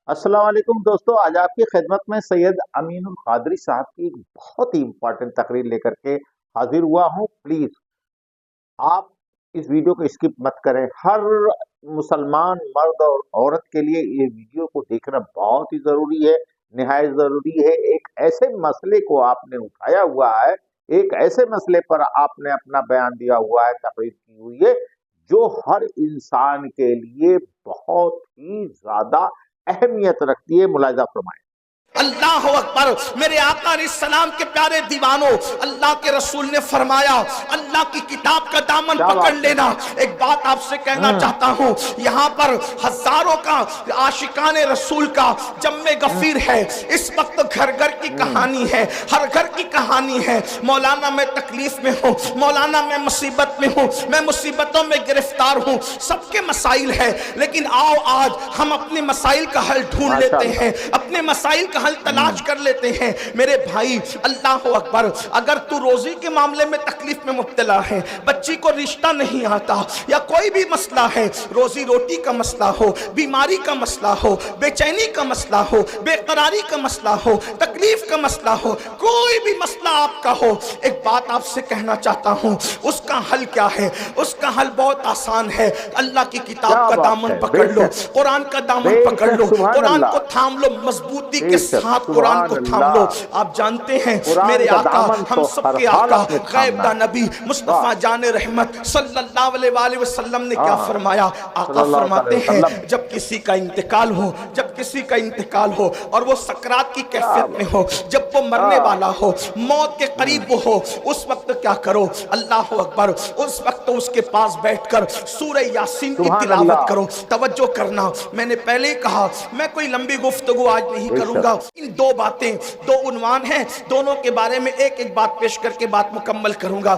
अस्सलाम वालेकुम दोस्तों, आज आपकी खिदमत में सैयद अमीन उल कादरी साहब की एक बहुत ही इम्पोर्टेंट तकरीर लेकर के हाजिर हुआ हूँ। प्लीज आप इस वीडियो को स्किप मत करें। हर मुसलमान मर्द और औरत के लिए ये वीडियो को देखना बहुत ही जरूरी है, निहायत जरूरी है। एक ऐसे मसले को आपने उठाया हुआ है, एक ऐसे मसले पर आपने अपना बयान दिया हुआ है, तकरीर की हुई है, जो हर इंसान के लिए बहुत ही ज्यादा अहमियत रखती है। मुलाहिजा फरमाएं। अल्लाह अकबर। मेरे आका सलाम के प्यारे दीवानों, अल्लाह के रसूल ने फरमाया अल्लाह की किताब का दामन क्या पकड़ बात है। लेना। एक बात आपसे कहना चाहता हूँ, यहाँ पर हजारों का आशिकान रसूल का जम्मे गफीर है। इस वक्त घर घर की कहानी है, हर घर की कहानी है। मौलाना मैं तकलीफ में हूँ, मौलाना मैं मुसीबत में हूँ, मैं मुसीबतों में गिरफ्तार हूँ। सबके मसाइल है, लेकिन आओ आज हम अपने मसाइल का हल ढूंढ लेते हैं, अपने मसाइल का हल तलाश कर लेते हैं। मेरे भाई अल्लाह अकबर, अगर तू रोजी के मामले में तकलीफ में मुब्तला है, बच्ची को रिश्ता नहीं आता या कोई भी मसला है, रोजी रोटी का मसला हो, बीमारी का मसला हो, बेचैनी का मसला हो, बेकरारी का मसला हो, तकलीफ का मसला हो, कोई भी मसला आपका हो, एक बात आपसे कहना चाहता हूं, उसका हल क्या है? उसका हल बहुत आसान है। अल्लाह की किताब का दामन पकड़ लो, कुरान का दामन पकड़ लो, कुरान को थाम लो, मजबूती के साथ कुरान को थाम लो। आप जानते हैं मेरे आका, हम सबके आका, गैब दा नबी मुस्तफा जाने रहमत सल्लल्लाहु अलैहि वसल्लम ने क्या फरमाया? आका फरमाते हैं जब किसी का इंतकाल हो, जब किसी का इंतकाल हो और वो सकरात की कैफियत में हो, जब वो मरने वाला हो, मौत के करीब वो हो, उस वक्त क्या करो? अल्लाह अकबर, उस वक्त उसके पास बैठकर सूरह यासीन की तिलावत करो। तवज्जो करना, मैंने पहले ही कहा मैं कोई लंबी गुफ्तगू आज नहीं करूंगा। इन दो बातें, दो उन्वान हैं, दोनों के बारे में एक एक बात पेश करके बात मुकम्मल करूंगा।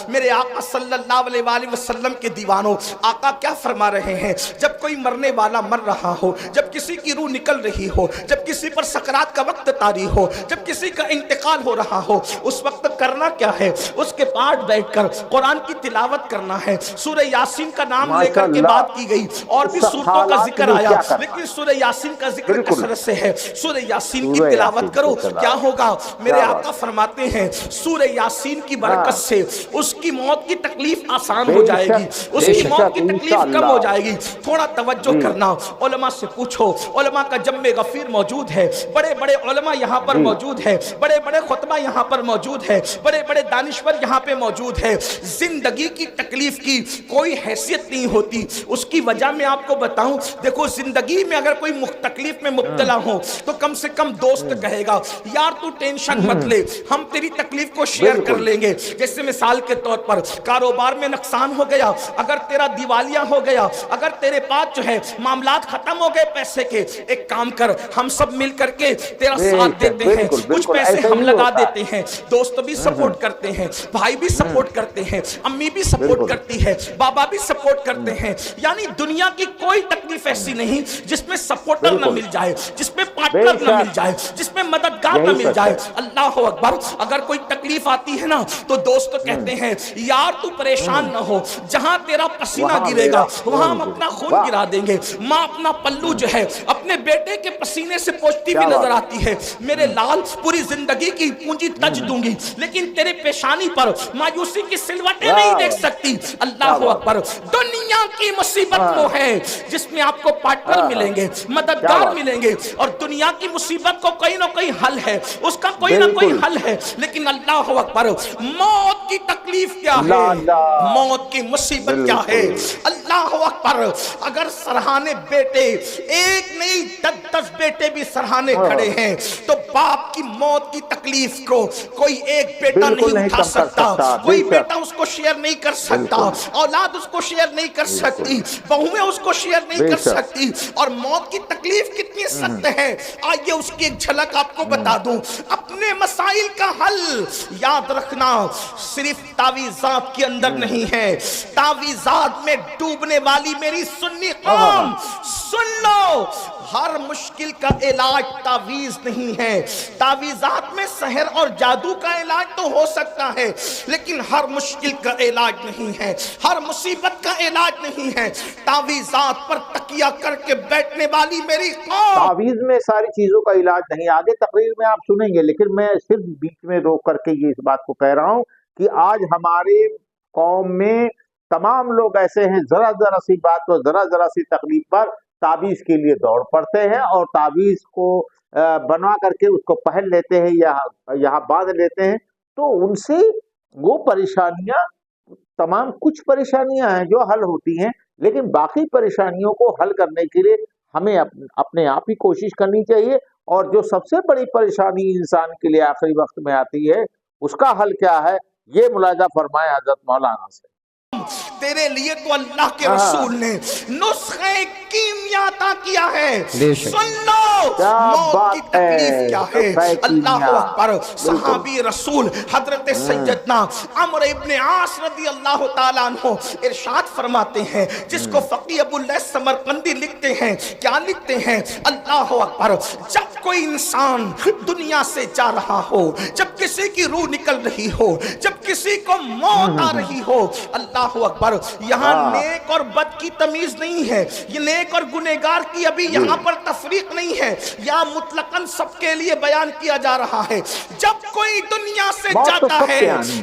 मेरे आका सल्लल्लाहु अलैहि वसल्लम के दीवानों, आका क्या फरमा रहे हैं? जब कोई मरने वाला मर रहा हो, जब किसी की रूह निकल रही हो, जब किसी पर सकरात का वक्त तारी हो, जब किसी का इंतकाल हो रहा हो, उस वक्त करना क्या है? उसके पास बैठकर कुरान की तिलावत करना है। सूरह यासीन का नाम लेकर के बात की गई, और भी सूरतों का जिक्र आया, लेकिन सूरह यासीन का जिक्र कसरत से है। सूरह यासीन की तिलावत करो, क्या होगा? मेरे आका फरमाते हैं सूरह यासीन की बरकत से उसकी मौत की तकलीफ आसान हो जाएगी, उसकी मौत की तकलीफ कम हो जाएगी। थोड़ा तवज्जो करना, उलमा से पूछो, उलमा का जम्मे गफीर मौजूद है, बड़े बड़े उलमा यहाँ पर मौजूद है, बड़े बड़े खुतबा यहाँ पर मौजूद है, बड़े बड़े दानिश्वर यहाँ पे मौजूद है। जिंदगी की तकलीफ की कोई हैसियत नहीं होती। उसकी वजह मैं आपको बताऊं, देखो जिंदगी में अगर कोई तकलीफ में मुब्तला हो तो कम से कम दोस्त कहेगा यार तू टेंशन मत ले, हम तेरी तकलीफ को शेयर कर लेंगे। जैसे मिसाल के तौर पर कारोबार में नुकसान हो गया, अगर तेरा दिवालिया हो गया, अगर तेरे पास जो है मामलात खत्म हो गए पैसे के, एक काम कर, हम सब मिल करके तेरा साथ देते हैं, कुछ पैसे हम लगा देते हैं। दोस्त भी सपोर्ट करते हैं, भाई भी सपोर्ट करते हैं, अम्मी भी सपोर्ट करती है, बाबा भी सपोर्ट करते हैं। यानी दुनिया की कोई तकलीफ ऐसी नहीं जिसमें सपोर्टर न मिल जाए, जिसमें पार्टनर न मिल जाए, जिसमें मददगार न मिल जाए। अल्लाह अकबर, अगर कोई तकलीफ आती है ना तो दोस्त कहते हैं यार तू परेशान ना हो, जहां तेरा पसीना गिरेगा वहां हम अपना खून गिरा देंगे। माँ अपना पल्लू जो है अपने बेटे के पसीने से पोंछती हुई नजर आती है, मेरे लाल पूरी जिंदगी की पूंजी तज दूंगी लेकिन तेरे पेशानी पर मायूसी की सिलवटें नहीं देख सकती। अल्लाह अकबर, दुनिया की मुसीबत वो है जिसमें आपको पार्टनर मिलेंगे, मददगार मिलेंगे, और दुनिया की मुसीबत को कोई ना कोई हल है, उसका कोई ना कोई हल है। लेकिन अल्लाह अकबर, मौत की तकलीफ क्या है, मौत की मुसीबत क्या है? अल्लाह अकबर, अगर सरहाने बेटे एक नहीं 10-10 बेटे भी सरहाने खड़े हैं तो बाप की मौत की तकलीफ को कोई एक बेटा नहीं उठा सकता, कोई बेटा उसको शेयर नहीं कर सकता, औलाद उसको शेयर नहीं कर सकती, बहुएं उसको शेयर नहीं कर सकती। और मौत की तकलीफ कितनी सख्त है, आइए उसकी एक झलक आपको बता दूं। अपने मसाइल का हल याद रखना, صرف تعویذات کے اندر نہیں ہے، تعویذات میں ڈوبنے والی میری سنی قوم سن لو، ہر مشکل کا علاج تعویذ نہیں ہے۔ تعویذات میں سحر اور جادو کا علاج تو ہو سکتا ہے، لیکن ہر مشکل کا علاج نہیں ہے، ہر مصیبت کا علاج نہیں ہے۔ تعویذات پر تکیہ کر کے بیٹھنے والی میری قوم، تعویذ میں ساری چیزوں کا علاج نہیں، آگے تقریر میں آپ سنیں گے، لیکن میں صرف بیچ میں روک کر کے یہ اس بات کو کہہ رہا ہوں کہ آج ہمارے قوم میں تمام لوگ ایسے ہیں، ذرا ذرا سی بات پر، ذرا ذرا سی تکلیف پر تعویذ کے لیے دوڑ پڑتے ہیں اور تعویذ کو بنوا کر کے اس کو پہن لیتے ہیں یا یہاں باندھ لیتے ہیں، تو ان سے وہ پریشانیاں، تمام کچھ پریشانیاں ہیں جو حل ہوتی ہیں، لیکن باقی پریشانیوں کو حل کرنے کے لیے ہمیں اپنے آپ ہی کوشش کرنی چاہیے۔ اور جو سب سے بڑی پریشانی انسان کے لیے آخری وقت میں آتی ہے، اس کا حل کیا ہے، یہ ملاحظہ فرمائے حضرت مولانا سے۔ تیرے لیے تو اللہ کے رسول نے نسخہ کیمیا عطا کیا ہے، سن لو موت کی تکلیف کیا ہے۔ اللہ اکبر۔ صحابی رسول حضرت سیدنا عمرو ابن عاص رضی اللہ تعالیٰ عنہ ارشاد فرماتے ہیں، جس کو فقیہ ابو اللیث سمرقندی لکھتے ہیں، کیا لکھتے ہیں؟ اللہ اکبر، جب کوئی انسان دنیا سے جا رہا ہو، جب کسی کی روح نکل رہی ہو، جب کسی کو موت آ رہی ہو، اللہ اکبر، یہاں نیک اور بد کی تمیز نہیں ہے، یہ نیک اور گنہگار کی ابھی یہاں پر تفریق نہیں ہے، یا مطلقاً سب کے لیے بیان کیا جا رہا ہے۔ جب کوئی دنیا سے جاتا ہے،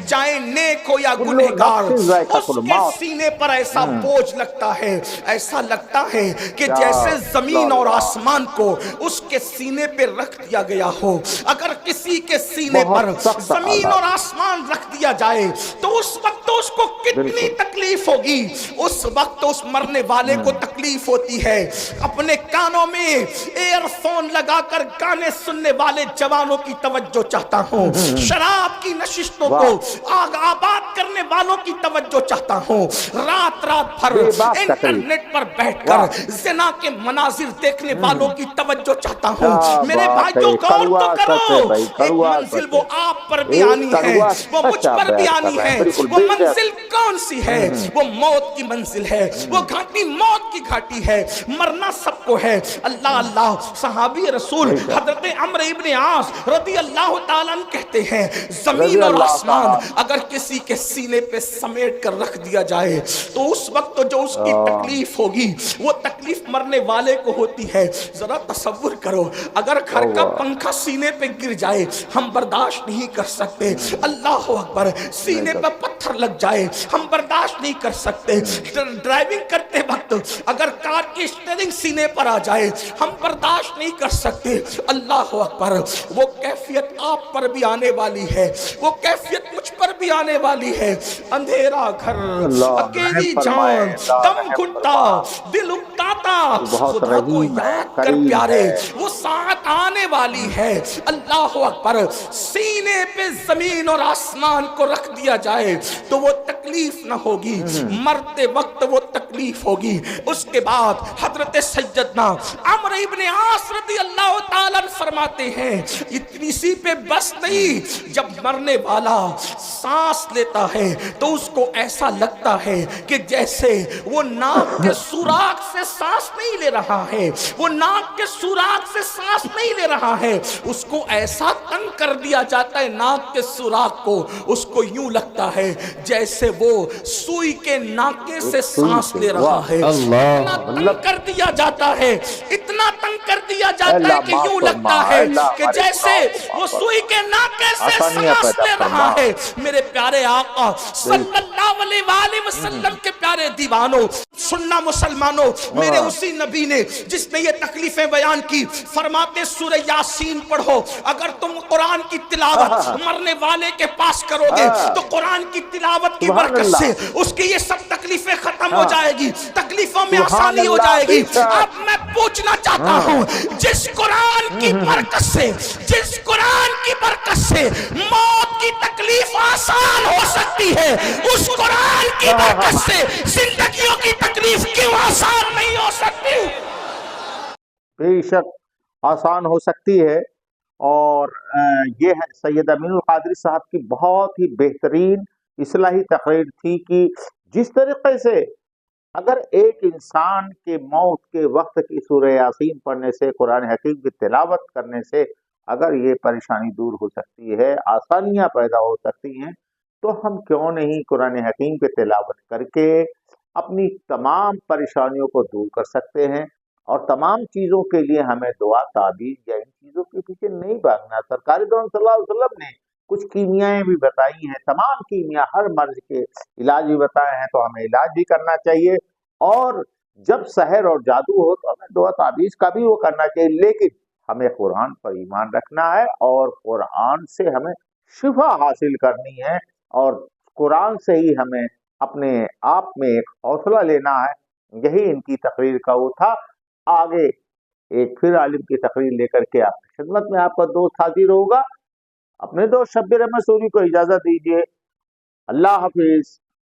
چاہے نیک ہو یا گنہگار، اس کے سینے پر ایسا بوجھ لگتا ہے، ایسا لگتا ہے کہ جیسے زمین اور آسمان کو اس کے سینے پہ رکھ دیا گیا ہو۔ اگر کسی کے سینے پر زمین اور آسمان رکھ دیا جائے تو اس وقت اس کو کتنی تکلیف ہوگی، اس وقت اس مرنے والے کو تکلیف ہوتی ہے۔ اپنے کانوں میں ایئر فون لگا کر گانے سننے والے جوانوں کی توجہ چاہتا ہوں، شراب کی نشستوں کو آباد کرنے والوں کی توجہ چاہتا ہوں، رات رات بھر انٹرنیٹ پر بیٹھ کر زنا کے مناظر دیکھنے والوں کی توجہ چاہتا ہوں۔ میرے بھائیوں غور تو کرو، ایک منزل وہ آپ پر بھی آنی ہے، وہ مجھ پر بھی آنی ہے، وہ منزل کون سی ہے؟ وہ موت کی منزل ہے، وہ گھاٹی موت کی گھاٹی ہے، مرنا سب کو ہے۔ اللہ اللہ، صحابی رسول حضرت عمرو ابن عاص رضی اللہ تعالیٰ عنہ کہتے ہیں، زمین اور آسمان اگر کسی کے سینے پہ سمیٹ کر رکھ دیا جائے تو اس وقت جو اس کی تکلیف ہوگی، وہ تکلیف مرنے والے کو ہوتی ہے۔ ذرا تصور کرو، اگر گھر کا پنکھا سینے پہ گر جائے ہم برداشت نہیں کر سکتے، اللہ اکبر، سینے پہ پتھر لگ جائے ہم برداشت نہیں کر سکتے، ڈرائیونگ کرتے وقت اگر کار کی اسٹیئرنگ سینے پر آ جائے ہم برداشت نہیں کر سکتے۔ اللہ اکبر، وہ کیفیت آپ پر بھی آنے والی ہے، وہ کیفیت مجھ پر بھی آنے والی ہے۔ اندھیرا گھر، اکیلی جان، دم گھٹتا، دل اکتاتا، خدا کو یاد کر پیارے، وہ ساتھ آنے والی ہے۔ اللہ اکبر، سینے پہ زمین اور آسمان کو رکھ دیا جائے تو وہ تکلیف نہ ہوگی، مرتے وقت وہ تکلیف ہوگی۔ اس کے بعد حضرت سیدنا عمرو ابن عاص رضی اللہ تعالیٰ فرماتے ہیں، اتنی سی پہ بس نہیں، جب مرنے والا سانس لیتا ہے تو اس کو ایسا لگتا ہے کہ جیسے وہ ناک کے سوراخ سے سانس نہیں لے رہا ہے، وہ ناک کے سوراخ سے سانس نہیں لے رہا ہے، اس کو ایسا تنگ کر دیا جاتا ہے ناک کے سوراخ کو، اس کو یوں لگتا ہے جیسے وہ سوئی کے ناکے سے سانس لے رہا ہے۔ اتنا تنگ کر دیا جاتا ہے، اتنا تنگ کر دیا جاتا ہے کہ یوں لگتا ہے کہ جیسے وہ سوئی کے ناکے سے سانس لے رہا ہے۔ میرے پیارے آقا صلی اللہ علیہ وآلہ وسلم کے پیارے دیوانوں، سننا مسلمانوں، میرے اسی نبی نے جس نے یہ تکلیفیں بیان کی، فرماتے سورہ یاسین پڑھو، اگر تم قرآن کی تلاوت مرنے والے کے پاس کرو گے تو قرآن کی تلاوت کی برکت سے اس کی یہ سب تکلیفیں ختم ہو جائے گی، تکلیفوں میں آسانی ہو جائے گی۔ اب میں پوچھنا چاہتا ہوں، جس قرآن کی برکت سے، جس قرآن کی برکت سے موت کی تکلیف آسان ہو سکتی ہے، اس قرآن کی برکت سے زندگیوں کی تکلیف کیوں آسان نہیں ہو سکتی؟ بے شک آسان ہو سکتی ہے، اور یہ ہے سید امین القادری صاحب کی بہت ہی بہترین इस्लाही तकरीर थी कि जिस तरीके से अगर एक इंसान के मौत के वक्त की सूरह यासीन पढ़ने से, कुरान हकीम की तिलावत करने से अगर ये परेशानी दूर हो सकती है, आसानियां पैदा हो सकती हैं, तो हम क्यों नहीं कुरान हकीम की तिलावत करके अपनी तमाम परेशानियों को दूर कर सकते हैं। और तमाम चीज़ों के लिए हमें दुआ, ताबीज़ या इन चीज़ों के पीछे नहीं भागना। सरकार दो सल्लल्लाहु अलैहि वसल्लम ने कुछ कीमियाएं भी बताई हैं, तमाम कीमिया हर मर्ज के इलाज भी बताए हैं, तो हमें इलाज भी करना चाहिए। और जब सहर और जादू हो तो हमें दुआ ताबीज़ का भी वो करना चाहिए, लेकिन हमें कुरान पर ईमान रखना है और कुरान से हमें शिफा हासिल करनी है, और कुरान से ही हमें अपने आप में एक हौसला लेना है। यही इनकी तकरीर का वो था। आगे एक फिर आलिम की तकरीर लेकर के आपकी खिदमत में आपका दोस्त हाजिर होगा। अपने दोस्त शब्बीर अहमद सूरी को इजाजत दीजिए। अल्लाह हाफिज।